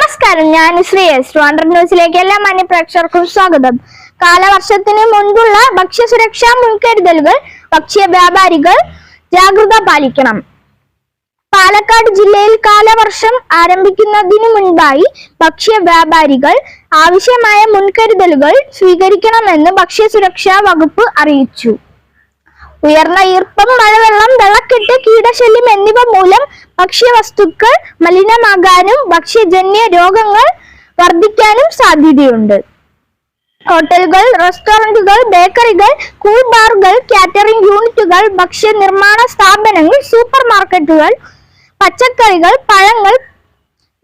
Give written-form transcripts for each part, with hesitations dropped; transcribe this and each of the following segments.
നമസ്കാരം, ഞാൻ ശ്രീയസ്. ട്രിവാൻഡ്രം ന്യൂസിലേക്ക് എല്ലാ മാന്യപ്രേക്ഷകർക്കും സ്വാഗതം. കാലവർഷത്തിന് മുൻപുള്ള ഭക്ഷ്യസുരക്ഷാ മുൻകരുതലുകൾ ഭക്ഷ്യ വ്യാപാരികൾ ജാഗ്രത പാലിക്കണം. പാലക്കാട് ജില്ലയിൽ കാലവർഷം ആരംഭിക്കുന്നതിനു മുൻപായി ഭക്ഷ്യ വ്യാപാരികൾ ആവശ്യമായ മുൻകരുതലുകൾ സ്വീകരിക്കണമെന്ന് ഭക്ഷ്യസുരക്ഷാ വകുപ്പ് അറിയിച്ചു. ഉയർന്ന ഈർപ്പം, മഴവെള്ളം, വെള്ളക്കെട്ട്, കീടശല്യം എന്നിവ മൂലം ഭക്ഷ്യവസ്തുക്കൾ മലിനമാകാനും ഭക്ഷ്യജന്യ രോഗങ്ങൾ വർദ്ധിക്കാനും സാധ്യതയുണ്ട്. ഹോട്ടലുകൾ, റെസ്റ്റോറന്റുകൾ, ബേക്കറികൾ, കൂൾ ബാറുകൾ, കാറ്ററിംഗ് യൂണിറ്റുകൾ, ഭക്ഷ്യ നിർമ്മാണ സ്ഥാപനങ്ങൾ, സൂപ്പർ മാർക്കറ്റുകൾ, പച്ചക്കറികൾ, പഴങ്ങൾ,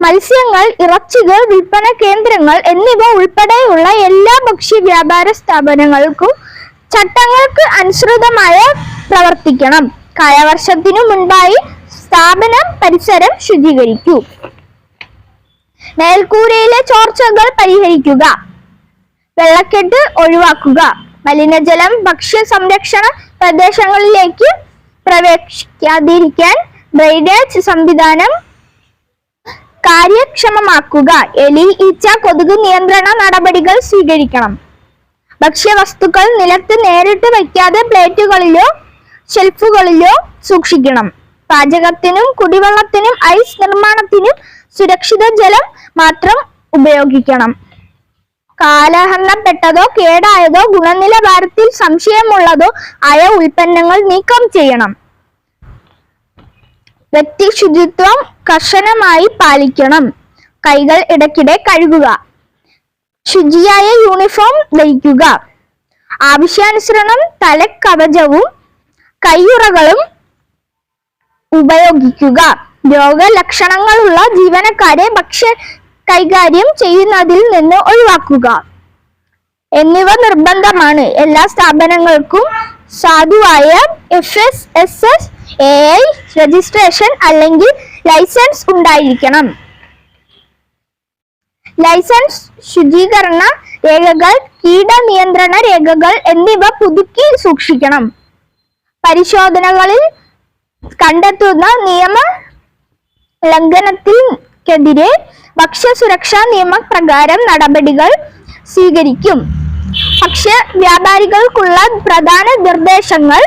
മത്സ്യങ്ങൾ, ഇറച്ചികൾ വിൽപ്പന കേന്ദ്രങ്ങൾ എന്നിവ ഉൾപ്പെടെയുള്ള എല്ലാ ഭക്ഷ്യ വ്യാപാര സ്ഥാപനങ്ങൾക്കും ചട്ടങ്ങൾക്ക് അനുസൃതമായി പ്രവർത്തിക്കണം. കാലവർഷത്തിനു മുൻപായി സ്ഥാപനം പരിസരം ശുചീകരിക്കൂ. മേൽക്കൂരയിലെ ചോർച്ചകൾ പരിഹരിക്കുക. വെള്ളക്കെട്ട് ഒഴിവാക്കുക. മലിനജലം ഭക്ഷ്യ സംരക്ഷണ പ്രദേശങ്ങളിലേക്ക് പ്രവേശിക്കാതിരിക്കാൻ ഡ്രെയിനേജ് സംവിധാനം കാര്യക്ഷമമാക്കുക. എലി, ഈച്ച, കൊതുക് നിയന്ത്രണ നടപടികൾ സ്വീകരിക്കണം. ഭക്ഷ്യവസ്തുക്കൾ നിലത്ത് നേരിട്ട് വയ്ക്കാതെ പ്ലേറ്റുകളിലോ ഷെൽഫുകളിലോ സൂക്ഷിക്കണം. പാചകത്തിനും കുടിവെള്ളത്തിനും ഐസ് നിർമ്മാണത്തിനും സുരക്ഷിത ജലം മാത്രം ഉപയോഗിക്കണം. കാലഹരണപ്പെട്ടതോ കേടായതോ ഗുണനിലവാരത്തിൽ സംശയമുള്ളതോ ആയ ഉൽപ്പന്നങ്ങൾ നീക്കം ചെയ്യണം. വ്യക്തി ശുചിത്വം കർശനമായി പാലിക്കണം. കൈകൾ ഇടയ്ക്കിടെ കഴുകുക. ശുചിയായ യൂണിഫോം ധരിക്കുക. ആവശ്യാനുസരണം തലക്കവചവും കയ്യുറകളും ഉപയോഗിക്കുക. രോഗലക്ഷണങ്ങളുള്ള ജീവനക്കാരെ ഭക്ഷ്യ കൈകാര്യം ചെയ്യുന്നതിൽ നിന്ന് ഒഴിവാക്കുക എന്നിവ നിർബന്ധമാണ്. എല്ലാ സ്ഥാപനങ്ങൾക്കും സാധുവായ FSSAI രജിസ്ട്രേഷൻ അല്ലെങ്കിൽ ലൈസൻസ് ഉണ്ടായിരിക്കണം. ലൈസൻസ്, ശുചീകരണ രേഖകൾ, കീടനിയന്ത്രണ രേഖകൾ എന്നിവ പുതുക്കി സൂക്ഷിക്കണം. പരിശോധനകളിൽ കണ്ടെത്തുന്ന നിയമ ലംഘനത്തിനെതിരെ ഭക്ഷ്യസുരക്ഷാ നിയമപ്രകാരം നടപടികൾ സ്വീകരിക്കും. ഭക്ഷ്യ വ്യാപാരികൾക്കുള്ള പ്രധാന നിർദ്ദേശങ്ങൾ: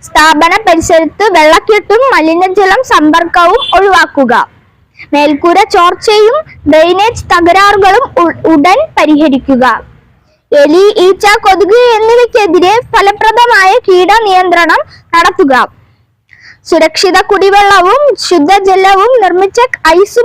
സ്ഥാപന പരിസരത്ത് വെള്ളക്കെട്ടും മലിനജലം സമ്പർക്കവും ഒഴിവാക്കുക. മേൽക്കൂര ചോർച്ചയും ഡ്രെയിനേജ് തകരാറുകളും ഉടൻ പരിഹരിക്കുക. എലി, ഈച്ച, കൊതുക് എന്നിവയ്ക്കെതിരെ ഫലപ്രദമായ കീടനിയന്ത്രണം നടത്തുക. സുരക്ഷിത കുടിവെള്ളവും ശുദ്ധജലവും നിർമ്മിച്ച ഐസും